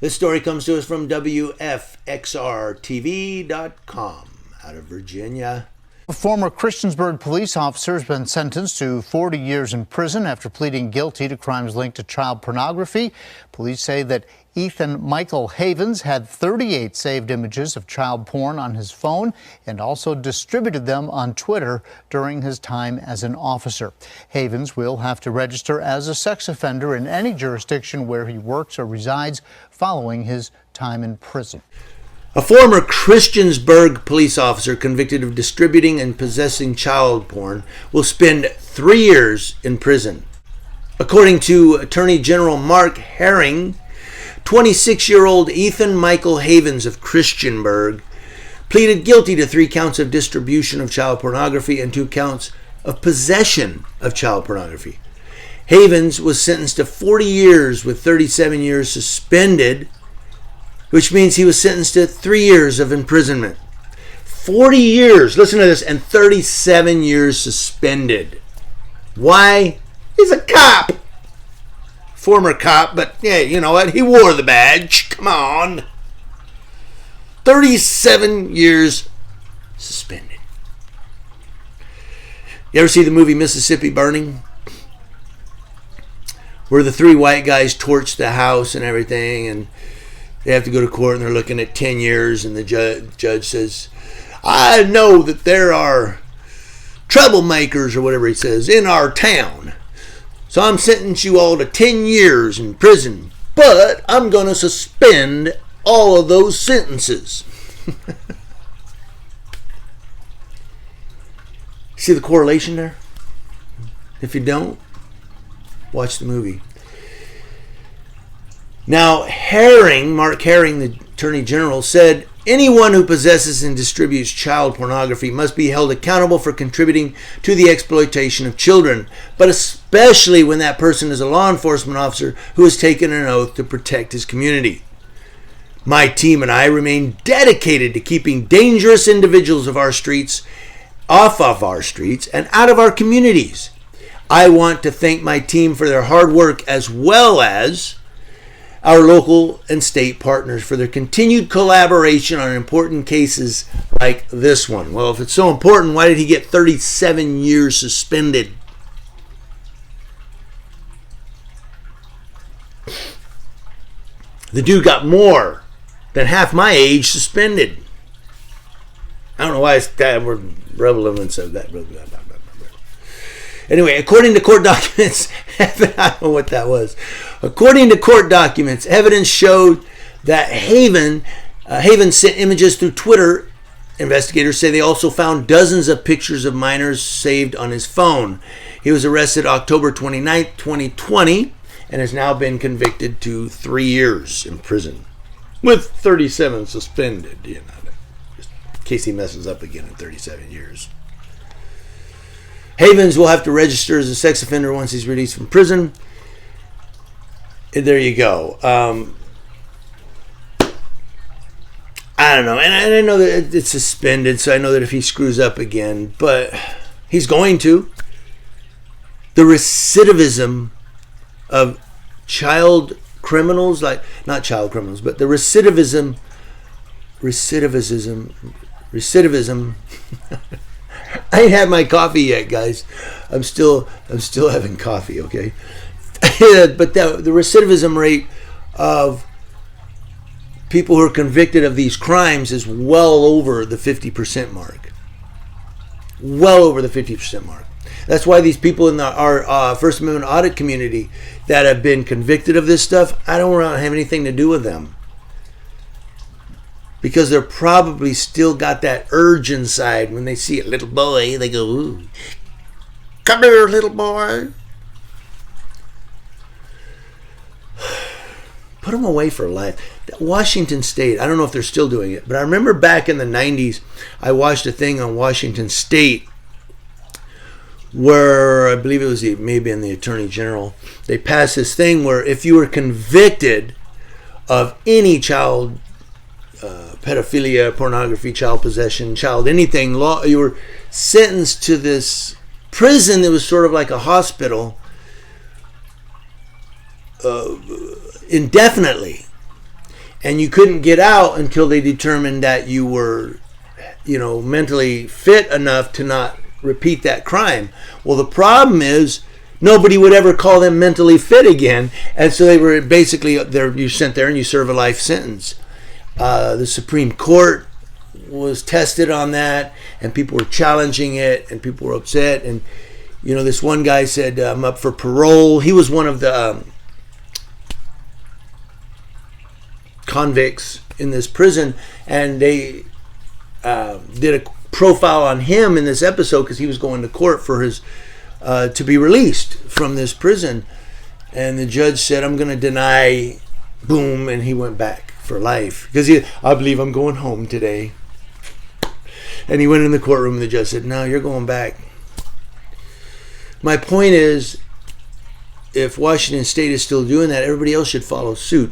This story comes to us from WFXRTV.com out of Virginia. A former Christiansburg police officer has been sentenced to 40 years in prison after pleading guilty to crimes linked to child pornography. Police say that Ethan Michael Havens had 38 saved images of child porn on his phone and also distributed them on Twitter during his time as an officer. Havens will have to register as a sex offender in any jurisdiction where he works or resides following his time in prison. A former Christiansburg police officer convicted of distributing and possessing child porn will spend 3 years in prison. According to Attorney General Mark Herring, 26-year-old Ethan Michael Havens of Christiansburg pleaded guilty to 3 counts of distribution of child pornography and 2 counts of possession of child pornography. Havens was sentenced to 40 years with 37 years suspended, which means he was sentenced to 3 years of imprisonment. 40 years, listen to this, and 37 years suspended. Why? He's a cop. Former cop, but yeah, you know what? He wore the badge. Come on. 37 years suspended. You ever see the movie Mississippi Burning? Where the 3 white guys torched the house and everything, and they have to go to court and they're looking at 10 years, and the judge says, I know that there are troublemakers, or whatever he says, in our town. So I'm sentencing you all to 10 years in prison, but I'm going to suspend all of those sentences. See the correlation there? If you don't, watch the movie. Now, Mark Herring, the Attorney General, said anyone who possesses and distributes child pornography must be held accountable for contributing to the exploitation of children, but especially when that person is a law enforcement officer who has taken an oath to protect his community. My team and I remain dedicated to keeping dangerous individuals off our streets and out of our communities. I want to thank my team for their hard work, as well as our local and state partners for their continued collaboration on important cases like this one. Well, if it's so important, why did he get 37 years suspended? The dude got more than half my age suspended. I don't know why it's that word relevance of that. Anyway, according to court documents, I don't know what that was. According to court documents, evidence showed that Haven sent images through Twitter. Investigators say they also found dozens of pictures of minors saved on his phone. He was arrested October 29th, 2020, and has now been convicted to 3 years in prison, with 37 suspended, just in case he messes up again in 37 years. Havens will have to register as a sex offender once he's released from prison. And there you go. I don't know. And I know that it's suspended, so I know that if he screws up again, but he's going to. The recidivism of child criminals, not child criminals, but the recidivism. I ain't had my coffee yet, guys. I'm still having coffee, okay? But the recidivism rate of people who are convicted of these crimes is well over the 50% mark. Well over the 50% mark. That's why these people in our First Amendment audit community that have been convicted of this stuff, I don't want to have anything to do with them. Because they're probably still got that urge inside. When they see a little boy, they go, ooh, come here, little boy. Put them away for life. Washington State, I don't know if they're still doing it, but I remember back in the 90s, I watched a thing on Washington State where, I believe it was maybe in the Attorney General, they passed this thing where if you were convicted of any child pedophilia, pornography, child possession, child anything, you were sentenced to this prison that was sort of like a hospital indefinitely. and you couldn't get out until they determined that you were, mentally fit enough to not repeat that crime. Well, the problem is nobody would ever call them mentally fit again, and so they were basically you're sent there and you serve a life sentence. The Supreme Court was tested on that, and people were challenging it, and people were upset. And this one guy said, I'm up for parole. He was one of the convicts in this prison, and they did a profile on him in this episode because he was going to court for his to be released from this prison, and the judge said, I'm going to deny. Boom, and he went back for life because I believe I'm going home today. And he went in the courtroom, and the judge said, no, you're going back. My point is, if Washington State is still doing that, everybody else should follow suit.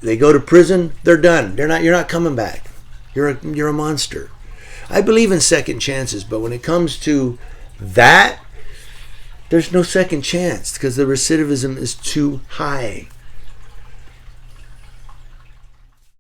They go to prison, they're done. You're not coming back. You're a monster. I believe in second chances, but when it comes to that, there's no second chance because the recidivism is too high.